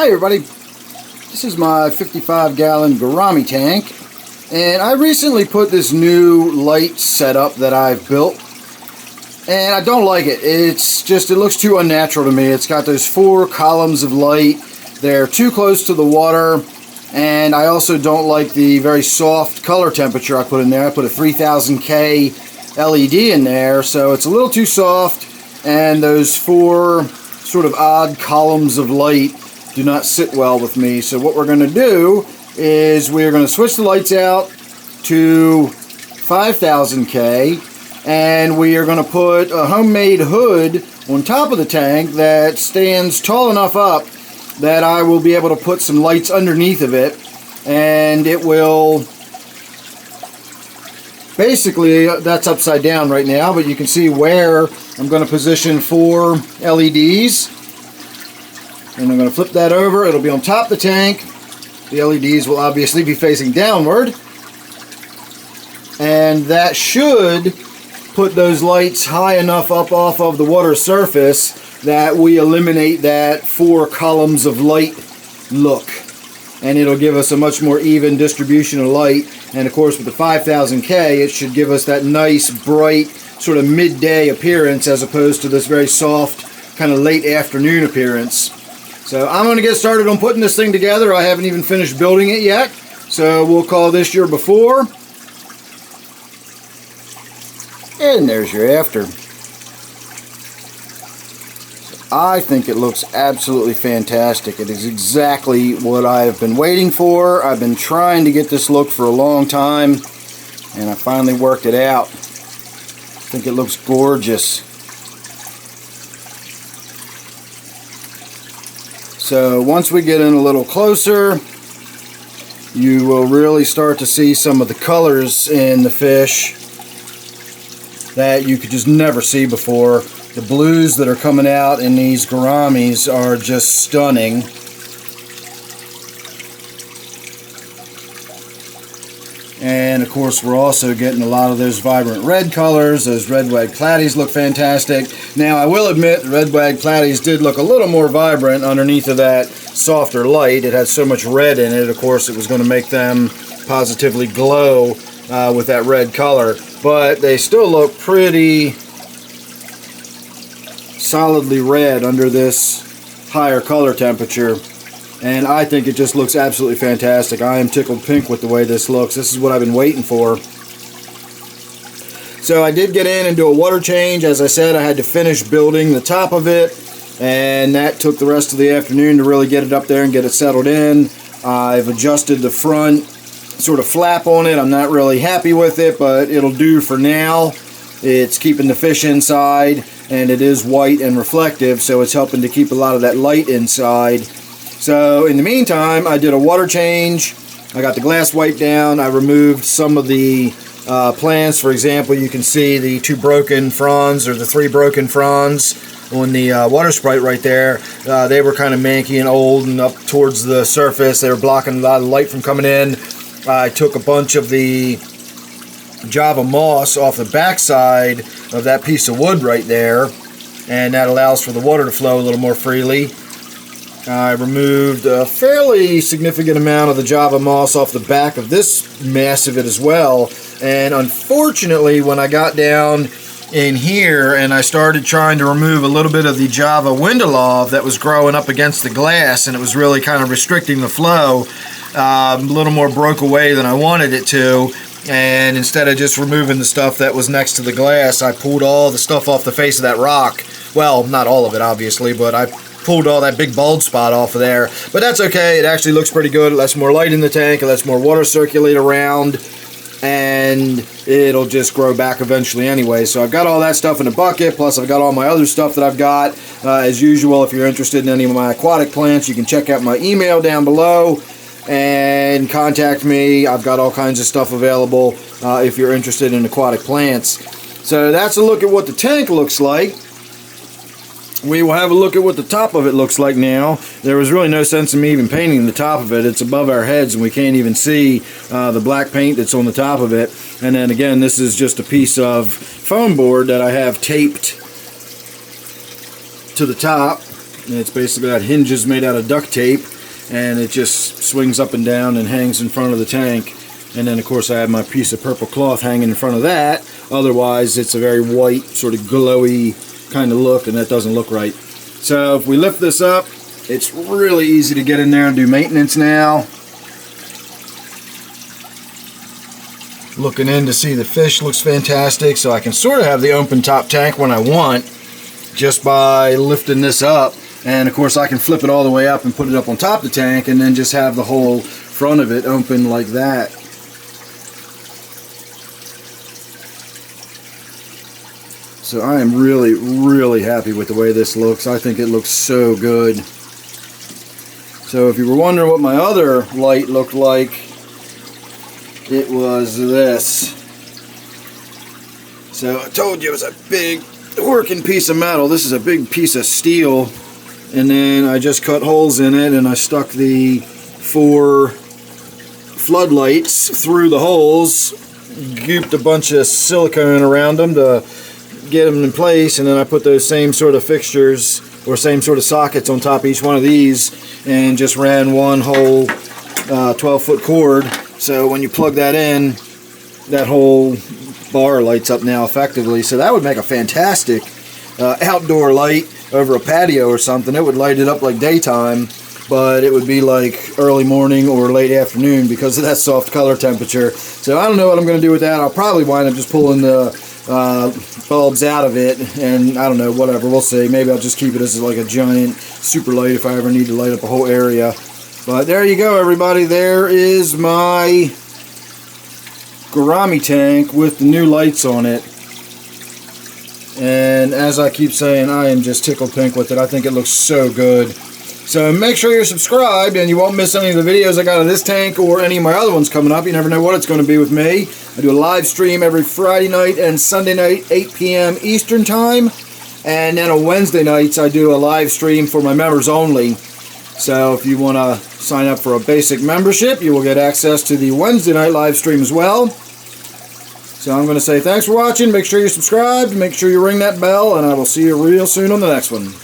Hi everybody, this is my 55-gallon Gourami tank, and I recently put this new light setup that I've built, and I don't like it. It looks too unnatural to me. It's got those 4 columns of light. They're too close to the water, and I also don't like the very soft color temperature I put in there. I put a 3000K LED in there, so it's a little too soft, and those 4 sort of odd columns of light do not sit well with me. So what we're going to do is we're going to switch the lights out to 5000K, and we are going to put a homemade hood on top of the tank that stands tall enough up that I will be able to put some lights underneath of it, and it will basically, that's upside down right now, but you can see where I'm going to position 4 LEDs. And I'm going to flip that over. It'll be on top of the tank. The LEDs will obviously be facing downward. And that should put those lights high enough up off of the water surface that we eliminate that 4 columns of light look. And it'll give us a much more even distribution of light. And of course with the 5000K, it should give us that nice, bright, sort of midday appearance as opposed to this very soft, kind of late afternoon appearance. So I'm going to get started on putting this thing together. I haven't even finished building it yet. So we'll call this your before. And there's your after. So I think it looks absolutely fantastic. It is exactly what I've been waiting for. I've been trying to get this look for a long time, and I finally worked it out. I think it looks gorgeous. So once we get in a little closer, you will really start to see some of the colors in the fish that you could just never see before. The blues that are coming out in these gouramis are just stunning. And of course we're also getting a lot of those vibrant red colors. Those red-wag platies look fantastic. Now I will admit the red-wag platies did look a little more vibrant underneath of that softer light. It had so much red in it, of course it was going to make them positively glow with that red color. But they still look pretty solidly red under this higher color temperature. And I think it just looks absolutely fantastic. I am tickled pink with the way this looks. This is what I've been waiting for. So I did get in and do a water change. As I said, I had to finish building the top of it, and that took the rest of the afternoon to really get it up there and get it settled in. I've adjusted the front sort of flap on it. I'm not really happy with it, but it'll do for now. It's keeping the fish inside, and it is white and reflective, so it's helping to keep a lot of that light inside. So in the meantime, I did a water change. I got the glass wiped down. I removed some of the plants. For example, you can see the 2 broken fronds, or the 3 broken fronds on the water sprite right there. They were kind of manky and old and up towards the surface. They were blocking a lot of light from coming in. I took a bunch of the Java moss off the backside of that piece of wood right there, and that allows for the water to flow a little more freely. I removed a fairly significant amount of the Java moss off the back of this mass of it as well. And unfortunately, when I got down in here and I started trying to remove a little bit of the Java Windelov that was growing up against the glass, and it was really kind of restricting the flow, a little more broke away than I wanted it to. And instead of just removing the stuff that was next to the glass, I pulled all the stuff off the face of that rock. Well, not all of it obviously, but I pulled all that big bald spot off of there. But that's okay. It actually looks pretty good. It lets more light in the tank. It lets more water circulate around, and it'll just grow back eventually anyway. So I've got all that stuff in a bucket, plus I've got all my other stuff that I've got. As usual, if you're interested in any of my aquatic plants, you can check out my email down below and contact me. I've got all kinds of stuff available if you're interested in aquatic plants. So that's a look at what the tank looks like. We will have a look at what the top of it looks like now. There was really no sense in me even painting the top of it. It's above our heads and we can't even see the black paint that's on the top of it. And then again, this is just a piece of foam board that I have taped to the top And it's basically got hinges made out of duct tape, and it just swings up and down and hangs in front of the tank. And then of course I have my piece of purple cloth hanging in front of that. Otherwise it's a very white, sort of glowy kind of look, and that doesn't look right. So if we lift this up, it's really easy to get in there and do maintenance now. Looking in to see the fish looks fantastic, so I can sort of have the open top tank when I want just by lifting this up. And of course I can flip it all the way up and put it up on top of the tank, and then just have the whole front of it open like that. So I am really, really happy with the way this looks. I think it looks so good. So if you were wondering what my other light looked like, it was this. So I told you it was a big working piece of metal. This is a big piece of steel, and then I just cut holes in it and I stuck the 4 floodlights through the holes, gooped a bunch of silicone around them to get them in place, and then I put those same sort of fixtures or same sort of sockets on top of each one of these and just ran one whole 12-foot cord. So when you plug that in, that whole bar lights up now effectively. So that would make a fantastic outdoor light over a patio or something. It would light it up like daytime, but it would be like early morning or late afternoon because of that soft color temperature. So I don't know what I'm going to do with that. I'll probably wind up just pulling the bulbs out of it, and I don't know, whatever, we'll see. Maybe I'll just keep it as like a giant super light if I ever need to light up a whole area. But there you go, everybody. There is my Gourami tank with the new lights on it. And as I keep saying, I am just tickled pink with it. I think it looks so good. So make sure you're subscribed and you won't miss any of the videos I got of this tank or any of my other ones coming up. You never know what it's going to be with me. I do a live stream every Friday night and Sunday night, 8 p.m. Eastern Time. And then on Wednesday nights, I do a live stream for my members only. So if you want to sign up for a basic membership, you will get access to the Wednesday night live stream as well. So I'm going to say thanks for watching. Make sure you're subscribed. Make sure you ring that bell, and I will see you real soon on the next one.